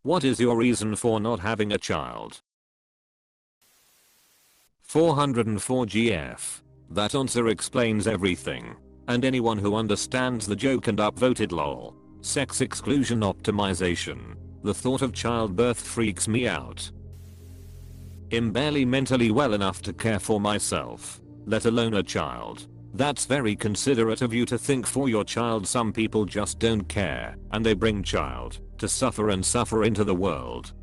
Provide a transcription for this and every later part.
What is your reason for not having a child? 404 GF. That answer explains everything. And anyone who understands the joke and upvoted lol. Sex exclusion optimization. The thought of childbirth freaks me out. I'm barely mentally well enough to care for myself, let alone a child. That's very considerate of you to think for your child. Some people just don't care, and they bring child to suffer and suffer into the world.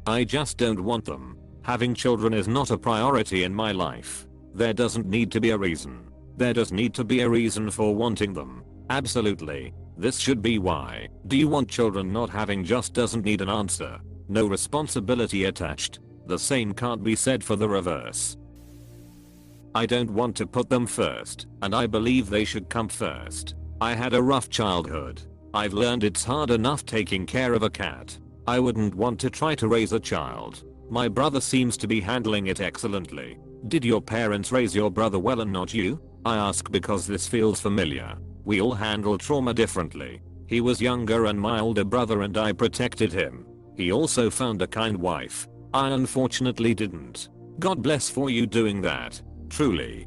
I just don't want them. Having children is not a priority in my life. There doesn't need to be a reason. There does need to be a reason for wanting them. Absolutely. This should be why. Do you want children? Not having just doesn't need an answer. No responsibility attached. The same can't be said for the reverse. I don't want to put them first, and I believe they should come first. I had a rough childhood. I've learned it's hard enough taking care of a cat. I wouldn't want to try to raise a child. My brother seems to be handling it excellently. Did your parents raise your brother well and not you? I ask because this feels familiar. We all handle trauma differently. He was younger and my older brother and I protected him. He also found a kind wife. I unfortunately didn't. God bless for you doing that. Truly.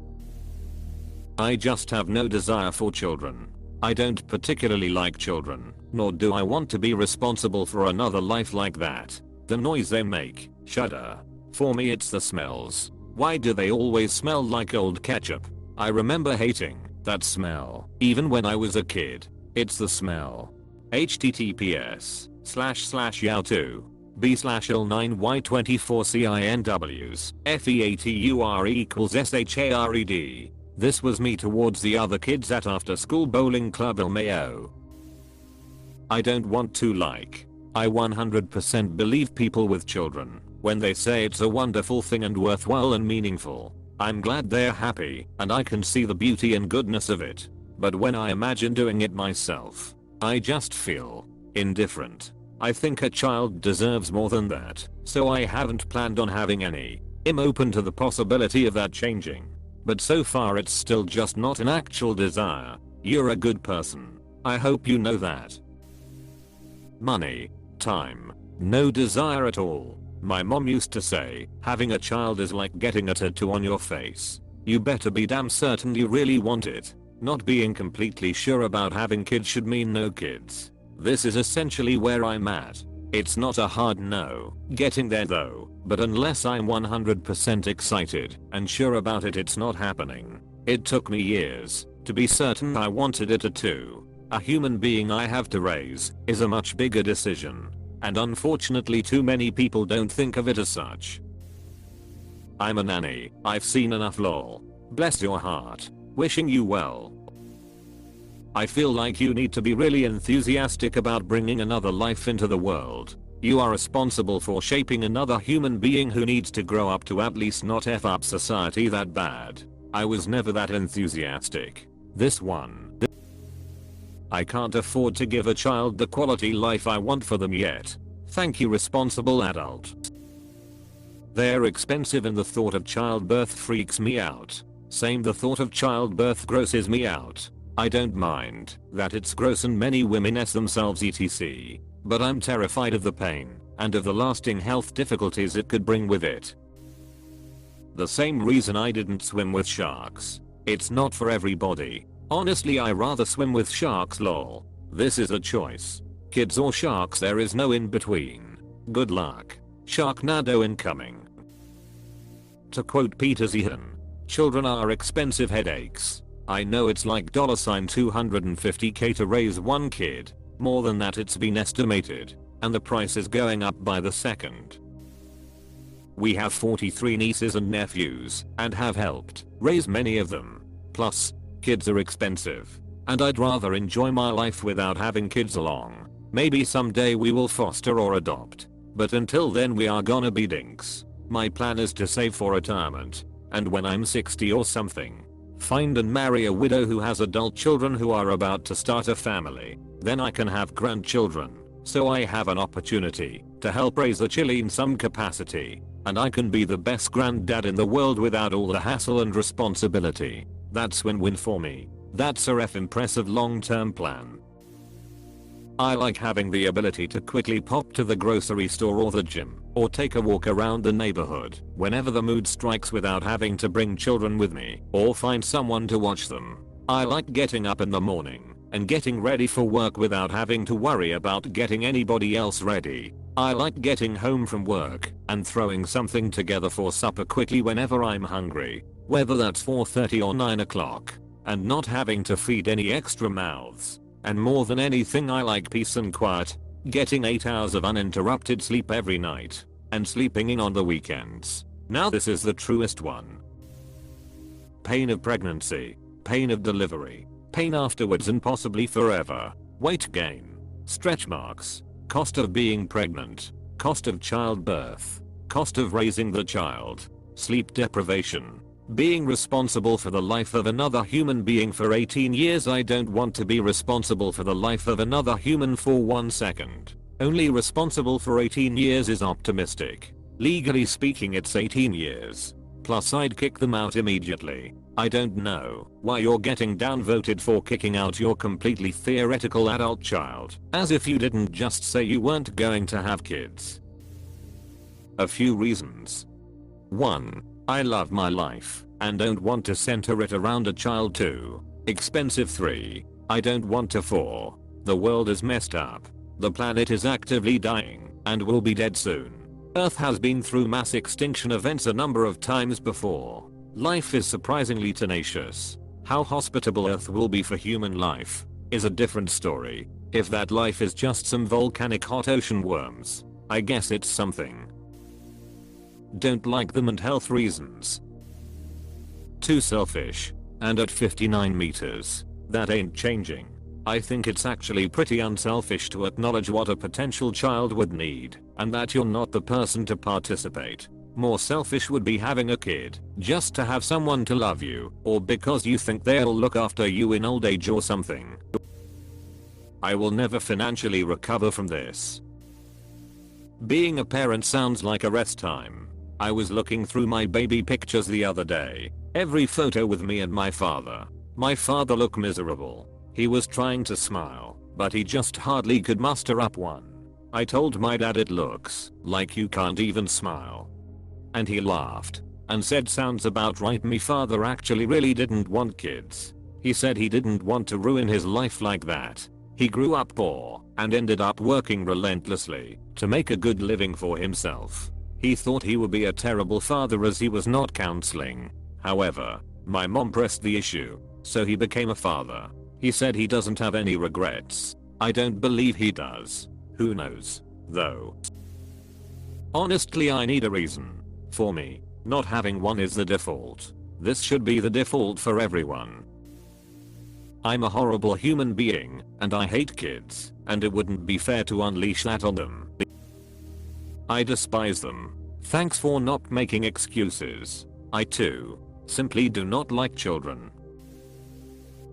I just have no desire for children. I don't particularly like children, nor do I want to be responsible for another life like that. The noise they make, shudder. For me it's the smells. Why do they always smell like old ketchup? I remember hating that smell, even when I was a kid. It's the smell. https://yao2 b/l9y24cinws feature=shared. This was me towards the other kids at after school bowling club Ilmayo. I don't want to like. I 100% believe people with children when they say it's a wonderful thing and worthwhile and meaningful. I'm glad they're happy and I can see the beauty and goodness of it. But when I imagine doing it myself, I just feel indifferent. I think a child deserves more than that, so I haven't planned on having any. I'm open to the possibility of that changing. But so far it's still just not an actual desire. You're a good person. I hope you know that. Money. Time. No desire at all. My mom used to say, having a child is like getting a tattoo on your face. You better be damn certain you really want it. Not being completely sure about having kids should mean no kids. This is essentially where I'm at. It's not a hard no, getting there though, but unless I'm 100% excited and sure about it, it's not happening. It took me years to be certain I wanted it too. A human being I have to raise is a much bigger decision, and unfortunately too many people don't think of it as such. I'm a nanny. I've seen enough lol. Bless your heart. Wishing you well. I feel like you need to be really enthusiastic about bringing another life into the world. You are responsible for shaping another human being who needs to grow up to at least not F up society that bad. I was never that enthusiastic. This one. I can't afford to give a child the quality life I want for them yet. Thank you, responsible adult. They're expensive and the thought of childbirth freaks me out. Same, the thought of childbirth grosses me out. I don't mind that it's gross and many women s themselves etc. But I'm terrified of the pain and of the lasting health difficulties it could bring with it. The same reason I didn't swim with sharks. It's not for everybody. Honestly, I rather swim with sharks lol. This is a choice. Kids or sharks, there is no in between. Good luck. Sharknado incoming. To quote Peter Zihan, children are expensive headaches. I know it's like $250k to raise one kid. More than that it's been estimated. And the price is going up by the second. We have 43 nieces and nephews and have helped raise many of them. Plus, kids are expensive. And I'd rather enjoy my life without having kids along. Maybe someday we will foster or adopt. But until then we are gonna be dinks. My plan is to save for retirement. And when I'm 60 or something, find and marry a widow who has adult children who are about to start a family. Then I can have grandchildren. So I have an opportunity to help raise a chili in some capacity. And I can be the best granddad in the world without all the hassle and responsibility. That's win-win for me. That's a impressive long-term plan. I like having the ability to quickly pop to the grocery store or the gym, or take a walk around the neighborhood whenever the mood strikes without having to bring children with me or find someone to watch them. I like getting up in the morning and getting ready for work without having to worry about getting anybody else ready. I like getting home from work and throwing something together for supper quickly whenever I'm hungry, whether that's 4:30 or 9 o'clock, and not having to feed any extra mouths. And more than anything, I like peace and quiet, getting 8 hours of uninterrupted sleep every night, and sleeping in on the weekends. Now this is the truest one. Pain of pregnancy, pain of delivery, pain afterwards and possibly forever, weight gain, stretch marks, cost of being pregnant, cost of childbirth, cost of raising the child, sleep deprivation, being responsible for the life of another human being for 18 years. I don't want to be responsible for the life of another human for 1 second. Only responsible for 18 years is optimistic. Legally speaking, it's 18 years. Plus I'd kick them out immediately. I don't know why you're getting downvoted for kicking out your completely theoretical adult child, as if you didn't just say you weren't going to have kids. A few reasons. 1. I love my life and don't want to center it around a child. 2. Expensive. 3. I don't want to. 4. The world is messed up. The planet is actively dying and will be dead soon. Earth has been through mass extinction events a number of times before. Life is surprisingly tenacious. How hospitable Earth will be for human life is a different story. If that life is just some volcanic hot ocean worms, I guess it's something. Don't like them and health reasons. Too selfish. And at 59 meters, that ain't changing. I think it's actually pretty unselfish to acknowledge what a potential child would need, and that you're not the person to participate. More selfish would be having a kid just to have someone to love you, or because you think they'll look after you in old age or something. I will never financially recover from this. Being a parent sounds like a rest time. I was looking through my baby pictures the other day. Every photo with me and my father. My father looked miserable. He was trying to smile, but he just hardly could muster up one. I told my dad, it looks like you can't even smile. And he laughed and said, sounds about right. My father actually really didn't want kids. He said he didn't want to ruin his life like that. He grew up poor and ended up working relentlessly to make a good living for himself. He thought he would be a terrible father as he was not counseling. However, my mom pressed the issue, so he became a father. He said he doesn't have any regrets. I don't believe he does. Who knows, though. Honestly, I need a reason. For me, not having one is the default. This should be the default for everyone. I'm a horrible human being, and I hate kids, and it wouldn't be fair to unleash that on them. I despise them. Thanks for not making excuses. I too simply do not like children.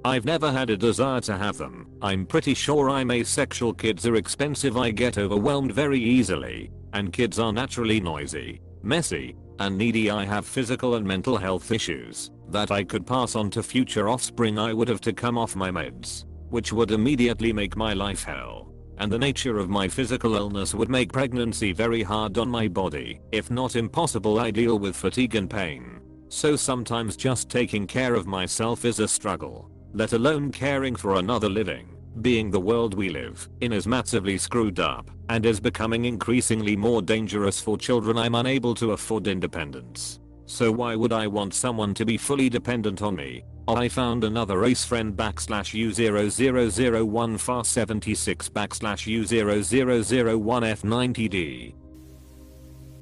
I've never had a desire to have them. I'm pretty sure I'm asexual. Kids are expensive. I get overwhelmed very easily, and kids are naturally noisy, messy, and needy. I have physical and mental health issues that I could pass on to future offspring. I would have to come off my meds, which would immediately make my life hell. And the nature of my physical illness would make pregnancy very hard on my body, if not impossible. I deal with fatigue and pain, so sometimes just taking care of myself is a struggle, let alone caring for another living being. The world we live in is massively screwed up and is becoming increasingly more dangerous for children. I'm unable to afford independence, so why would I want someone to be fully dependent on me? I found another ace friend /U0001 far76 /U0001 F90D.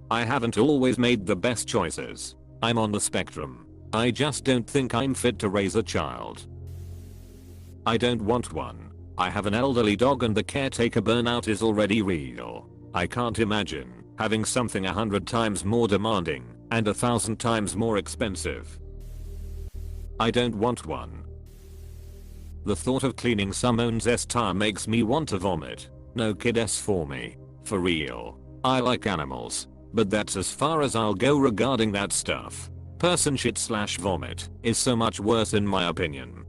I haven't always made the best choices. I'm on the spectrum. I just don't think I'm fit to raise a child. I don't want one. I have an elderly dog and the caretaker burnout is already real. I can't imagine having something 100 times more demanding and 1,000 times more expensive. I don't want one. The thought of cleaning someone's s-tar makes me want to vomit. No kid s for me. For real. I like animals, but that's as far as I'll go regarding that stuff. Person shit /vomit is so much worse in my opinion.